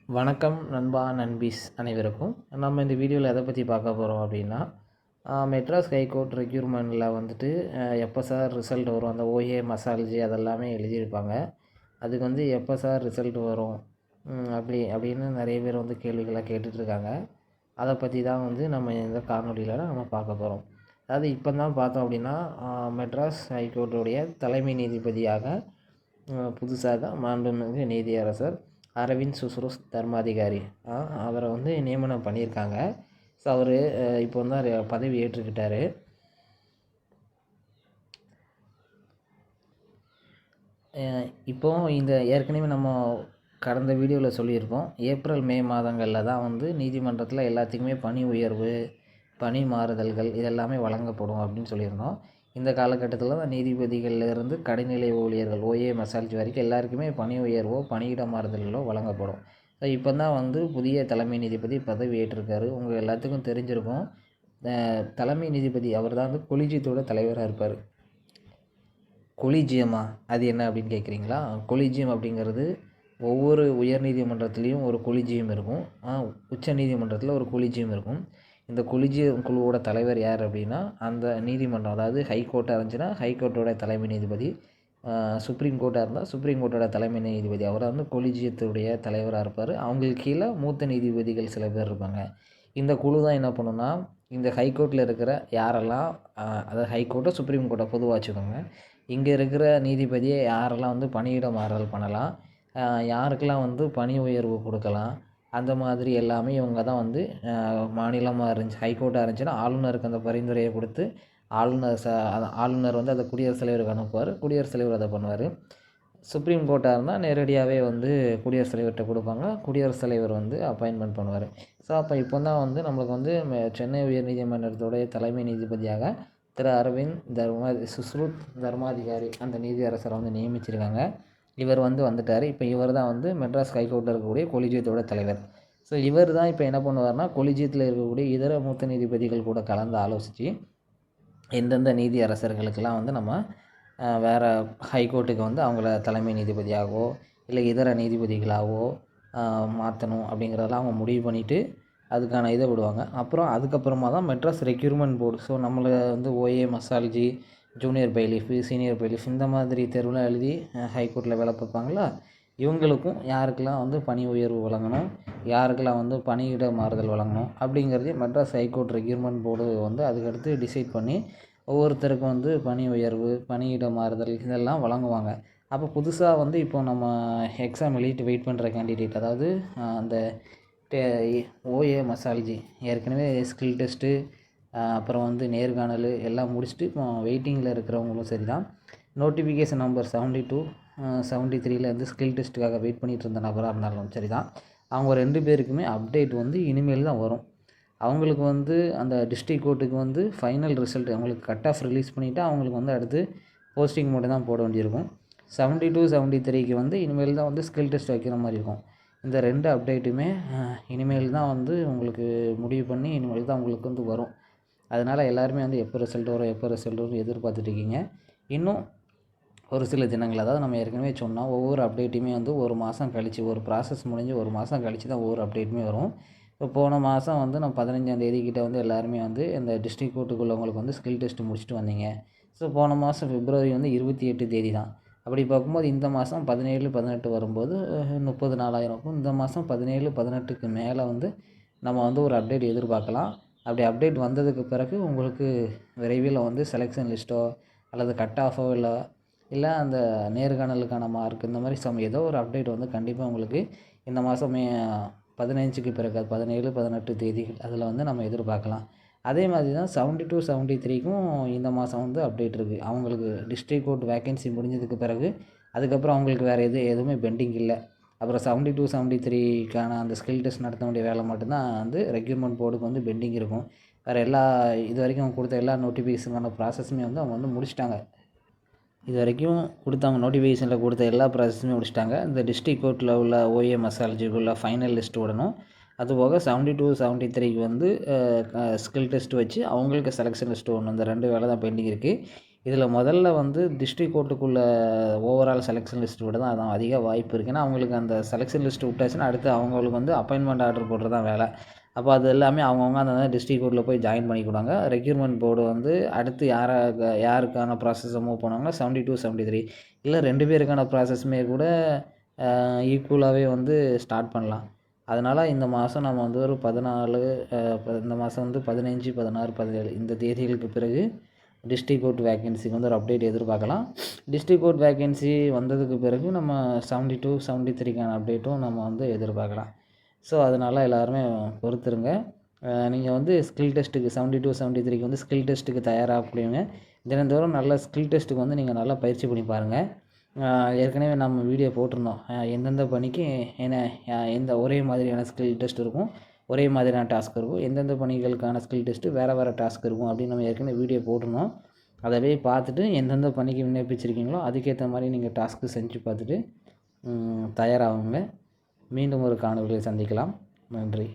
வணக்கம் நண்பா நண்பீஸ் அனைவருக்கும். நம்ம இந்த வீடியோவில் எதை பற்றி பார்க்க போகிறோம் அப்படின்னா, மெட்ராஸ் ஹைகோர்ட் ரெக்யூர்மெண்ட்டில் வந்துட்டு எப்போ சார் ரிசல்ட் வரும், அந்த ஓஏ மசால்ஜி அதெல்லாமே எழுதியிருப்பாங்க. அதுக்கு வந்து எப்போ சார் ரிசல்ட் வரும் அப்படின்னு நிறைய பேர் வந்து கேள்விகளாக கேட்டுட்ருக்காங்க. அதை பற்றி தான் வந்து நம்ம இந்த காணொலியில் நம்ம பார்க்க போகிறோம். அதாவது இப்போ தான் பார்த்தோம் அப்படின்னா, மெட்ராஸ் ஹைகோர்ட்டுடைய தலைமை நீதிபதியாக புதுசாக மாண்புமிகு நீதியரசர் அரவிந்த் சுஸ்ருஸ் தர்மாதிகாரி அவரை வந்து நியமனம் பண்ணியிருக்காங்க. ஸோ அவர் இப்போ வந்து பதவி ஏற்றுக்கிட்டார். இப்போது இந்த ஏற்கனவே நம்ம கடந்த வீடியோவில் சொல்லியிருக்கோம், ஏப்ரல் மே மாதங்களில் தான் வந்து நீதிமன்றத்தில் எல்லாத்துக்குமே பணி உயர்வு, பணி மாறுதல்கள் இதெல்லாமே வழங்கப்படும் அப்படின்னு சொல்லியிருந்தோம். இந்த காலகட்டத்தில் தான் நீதிபதிகள்லேருந்து கடைநிலை ஊழியர்கள் ஓஏ மசால்ஜி வரைக்கும் எல்லாருக்குமே பணி உயர்வோ பணியிட மாறுதல்களோ வழங்கப்படும். ஸோ இப்போ தான் வந்து புதிய தலைமை நீதிபதி பதவி ஏற்றிருக்காரு. உங்கள் எல்லாத்துக்கும் தெரிஞ்சிருக்கும், தலைமை நீதிபதி அவர் தான் வந்து கொலிஜியத்தோட தலைவராக இருப்பார். கொலிஜியமா அது என்ன அப்படின்னு கேட்குறீங்களா? கொலிஜியம் அப்படிங்கிறது ஒவ்வொரு உயர் நீதிமன்றத்துலேயும் ஒரு கொலிஜியம் இருக்கும், உச்ச நீதிமன்றத்தில் ஒரு கொலிஜியம் இருக்கும். இந்த கொலிஜியம் குழுவோட தலைவர் யார் அப்படின்னா, அந்த நீதிமன்றம், அதாவது ஹைகோர்ட்டாக இருந்துச்சுன்னா ஹைகோர்ட்டோட தலைமை நீதிபதி, சுப்ரீம் கோர்ட்டாக இருந்தால் சுப்ரீம் கோர்ட்டோட தலைமை நீதிபதி, அவரை வந்து கொலிஜியத்துடைய தலைவராக இருப்பார். அவங்களுக்கு கீழே மூத்த நீதிபதிகள் சில பேர் இருப்பாங்க. இந்த குழு தான் என்ன பண்ணுன்னா, இந்த ஹைகோர்ட்டில் இருக்கிற யாரெல்லாம், அதாவது ஹைகோர்ட்டோ சுப்ரீம் கோர்ட்டோ பொதுவாக வச்சுக்கோங்க, இங்கே இருக்கிற நீதிபதியை யாரெல்லாம் வந்து பணியிட மாறுதல் பண்ணலாம், யாருக்கெல்லாம் வந்து பணி உயர்வு கொடுக்கலாம், அந்த மாதிரி எல்லாமே இவங்க தான் வந்து மாநிலமாக இருந்துச்சு, ஹைகோர்ட்டாக இருந்துச்சுன்னா ஆளுநருக்கு அந்த பரிந்துரையை கொடுத்து ஆளுநர் வந்து அதை குடியரசுத் தலைவருக்கு அனுப்புவார். குடியரசுத் தலைவர் அதை பண்ணுவார். சுப்ரீம் கோர்ட்டாக இருந்தால் நேரடியாகவே வந்து குடியரசுத் தலைவர்கிட்ட கொடுப்பாங்க. குடியரசுத் தலைவர் வந்து அப்பாயின்மெண்ட் பண்ணுவார். ஸோ அப்போ இப்போ தான் வந்து நம்மளுக்கு வந்து சென்னை உயர்நீதிமன்றத்துடைய தலைமை நீதிபதியாக திரு அரவிந்த் சுஸ்ருத் தர்மாதிகாரி அந்த நீதியரசரை வந்து நியமிச்சிருக்காங்க. இவர் வந்து வந்துட்டார். இப்போ இவர் தான் வந்து மெட்ராஸ் ஹைகோர்ட்டில் இருக்கக்கூடிய கொலிஜியத்தோட தலைவர். ஸோ இவர் தான் இப்போ என்ன பண்ணுவார்னா, கொலிஜியத்தில் இருக்கக்கூடிய இதர மூத்த நீதிபதிகள் கூட கலந்து ஆலோசித்து எந்தெந்த நீதி அரசர்களுக்கெல்லாம் வந்து நம்ம வேறு ஹைகோர்ட்டுக்கு வந்து அவங்கள தலைமை நீதிபதியாகவோ இல்லை இதர நீதிபதிகளாகவோ மாற்றணும் அப்படிங்கிறதெல்லாம் அவங்க முடிவு பண்ணிவிட்டு அதுக்கான இதை விடுவாங்க. அப்புறம் அதுக்கப்புறமா தான் மெட்ராஸ் ரெக்யூர்மெண்ட் போர்டு, ஸோ நம்மளை வந்து ஓஏ மசால்ஜி, ஜூனியர் பெயிலிஃபு, சீனியர் பெயிலிஃப் இந்த மாதிரி தேர்வுலாம் எழுதி ஹைகோர்ட்டில் வேலை பார்ப்பாங்களா, இவங்களுக்கும் யாருக்கெல்லாம் வந்து பணி உயர்வு வழங்கணும், யாருக்கெல்லாம் வந்து பணியிட மாறுதல் வழங்கணும் அப்படிங்கிறதையும் மெட்ராஸ் ஹைகோர்ட் ரெக்யூர்மெண்ட் போர்டு வந்து அதுக்கடுத்து டிசைட் பண்ணி ஒவ்வொருத்தருக்கும் வந்து பணி உயர்வு, பணியிட மாறுதல் இதெல்லாம் வழங்குவாங்க. அப்போ புதுசாக வந்து இப்போ நம்ம எக்ஸாம் எழுதிட்டு வெயிட் பண்ணுற கேண்டிடேட், அதாவது அந்த ஓஏ மசால்ஜி ஏற்கனவே ஸ்கில் டெஸ்ட்டு, அப்புறம் வந்து நேர்காணல் எல்லாம் முடிச்சுட்டு இப்போ வெயிட்டிங்கில் இருக்கிறவங்களும் சரி தான், நோட்டிஃபிகேஷன் நம்பர் 72 73 வந்து ஸ்கில் டெஸ்ட்டுக்காக வெயிட் பண்ணிகிட்டு இருந்த நபராக இருந்தாலும் சரி தான், அவங்க 2 பேருக்குமே அப்டேட் வந்து இனிமேல் தான் வரும். அவங்களுக்கு வந்து அந்த டிஸ்ட்ரிக்ட் கோர்ட்டுக்கு வந்து ஃபைனல் ரிசல்ட் அவங்களுக்கு கட் ஆஃப் ரிலீஸ் பண்ணிவிட்டு அவங்களுக்கு வந்து அடுத்து போஸ்டிங் மட்டும் தான் போட வேண்டியிருக்கும். 72 73க்கு வந்து இனிமேல் தான் வந்து ஸ்கில் டெஸ்ட் வைக்கிற மாதிரி இருக்கும். இந்த 2 அப்டேட்டுமே இனிமேல் தான் வந்து உங்களுக்கு முடிவு பண்ணி இனிமேல் தான் உங்களுக்கு வந்து வரும். அதனால் எல்லாருமே வந்து எப்போ ரிசல்ட் வரும் எதிர்பார்த்துட்ருக்கீங்க. இன்னும் ஒரு சில தினங்கள், அதாவது நம்ம ஏற்கனவே சொன்னோம், ஒவ்வொரு அப்டேட்டுமே வந்து ஒரு மாதம் கழித்து, ஒரு ப்ராசஸ் முடிஞ்சு ஒரு மாதம் கழித்து தான் ஒவ்வொரு அப்டேட்டுமே வரும். இப்போ போன மாதம் வந்து நம்ம 15ஆம் தேதிக்கிட்ட வந்து எல்லாருமே வந்து இந்த டிஸ்ட்ரிக்ட் கோர்ட்டுக்குள்ளவங்களுக்கு வந்து ஸ்கில் டெஸ்ட்டு முடிச்சுட்டு வந்தீங்க. ஸோ போன மாதம் பிப்ரவரி வந்து 28 தேதி தான். அப்படி பார்க்கும்போது இந்த மாதம் 17 18 வரும்போது 30 நாளாயிரம் இருக்கும். இந்த மாதம் 17 18க்கு மேலே வந்து நம்ம வந்து ஒரு அப்டேட் எதிர்பார்க்கலாம். அப்படி அப்டேட் வந்ததுக்கு பிறகு உங்களுக்கு விரைவில் வந்து செலெக்ஷன் லிஸ்ட்டோ அல்லது கட் ஆஃபோ இல்லை அந்த நேர்காணலுக்கான மார்க் இந்த மாதிரி ஏதோ ஒரு அப்டேட் வந்து கண்டிப்பாக உங்களுக்கு இந்த மாதம் 15க்கு பிறகு 17 18 தேதிகள் அதில் வந்து நம்ம எதிர்பார்க்கலாம். அதே மாதிரி தான் 72 73க்கும் இந்த மாதம் வந்து அப்டேட் இருக்குது. அவங்களுக்கு டிஸ்ட்ரிக்ட் கோர்ட் வேக்கன்சி முடிஞ்சதுக்கு பிறகு அதுக்கப்புறம் அவங்களுக்கு வேறு எதுவுமே பெண்டிங் இல்லை. அப்புறம் 72 73க்கான அந்த ஸ்கில் டெஸ்ட் நடத்த வேண்டிய வேலை மட்டும்தான் வந்து ரெக்யூர்மெண்ட் போர்டுக்கு வந்து பெண்டிங் இருக்கும். வேறு இது வரைக்கும் அவங்க கொடுத்த எல்லா நோட்டிஃபிகேஷனுக்கான ப்ராசஸுமே வந்து அவங்க வந்து முடிச்சிட்டாங்க. இது வரைக்கும் அவங்க நோட்டிஃபிகேஷனில் கொடுத்த எல்லா ப்ராசஸுமே முடிச்சிட்டாங்க. இந்த டிஸ்ட்ரிக்ட் கோர்ட்டில் உள்ள ஓஏ மசால்ஜிக்குள்ள ஃபைனல் லிஸ்ட் விடணும். அதுபோக 72 73க்கு வந்து ஸ்கில் டெஸ்ட் வச்சு அவங்களுக்கு செலெக்ஷன் லிஸ்ட் ஒன்று, இந்த 2 வேலை தான் பெண்டிங் இருக்குது. இதில் முதல்ல வந்து டிஸ்ட்ரிக்ட் கோர்ட்டுக்குள்ளே ஓவரால் செலெக்ஷன் லிஸ்ட் விட தான் அதான் அதிக வாய்ப்பு இருக்குது. ஏன்னா அவங்களுக்கு அந்த செலெக்ஷன் லிஸ்ட் விட்டாச்சுன்னா அடுத்து அவங்களுக்கு வந்து அப்பாயின்மெண்ட் ஆர்டர் போடுறது தான் வேலை. அப்போ அது எல்லாமே அவங்கவுங்க அந்த டிஸ்ட்ரிக்ட் கோர்ட்டில் போய் ஜாயின் பண்ணிக்கிடுவாங்க. ரெக்ரூட்மெண்ட் போர்டு வந்து அடுத்து யாருக்கான ப்ராசஸை மூவ் பண்ணுவாங்கன்னா 72, 73 இல்லை 2 பேருக்கான ப்ராசஸுமே கூட ஈக்குவலாகவே வந்து ஸ்டார்ட் பண்ணலாம். அதனால் இந்த மாதம் நம்ம வந்து ஒரு 14 இந்த மாதம் வந்து 15, 16, 17 இந்த தேதிகளுக்கு பிறகு டிஸ்ட்ரிக்ட் கோர்ட் வேக்கன்சிக்கு வந்து ஒரு அப்டேட் எதிர்பார்க்கலாம். டிஸ்ட்ரிக்ட் கோர்ட் வேக்கன்சி வந்ததுக்கு பிறகு நம்ம 72, 73க்கான அப்டேட்டும் நம்ம வந்து எதிர்பார்க்கலாம். ஸோ அதனால் எல்லாருமே பொறுத்துருங்க. நீங்கள் வந்து ஸ்கில் டெஸ்ட்டுக்கு 72, 73க்கு வந்து ஸ்கில் டெஸ்ட்டுக்கு தயாராகக்கூடியவங்க தினந்தோறும் நல்ல ஸ்கில் டெஸ்ட்டுக்கு வந்து நீங்கள் நல்லா பயிற்சி பண்ணி பாருங்கள். ஏற்கனவே நம்ம வீடியோ போட்டிருந்தோம். எந்தெந்த பணிக்கு எந்த ஒரே மாதிரியான ஸ்கில் டெஸ்ட் இருக்கும், ஒரே மாதிரியான டாஸ்க் இருக்கும், எந்தெந்த பணிகளுக்கான ஸ்கில் டெஸ்ட்டு வேறு டாஸ்க் இருக்கும் அப்படின்னு நம்ம ஏற்கனவே வீடியோ போட்டிருந்தோம். அதை போய் பார்த்துட்டு எந்தெந்த பணிக்கு விண்ணப்பிச்சிருக்கீங்களோ அதுக்கேற்ற மாதிரி நீங்கள் டாஸ்க்கு செஞ்சு பார்த்துட்டு தயாராகுங்க. மீண்டும் ஒரு காணொளியில் சந்திக்கலாம். நன்றி.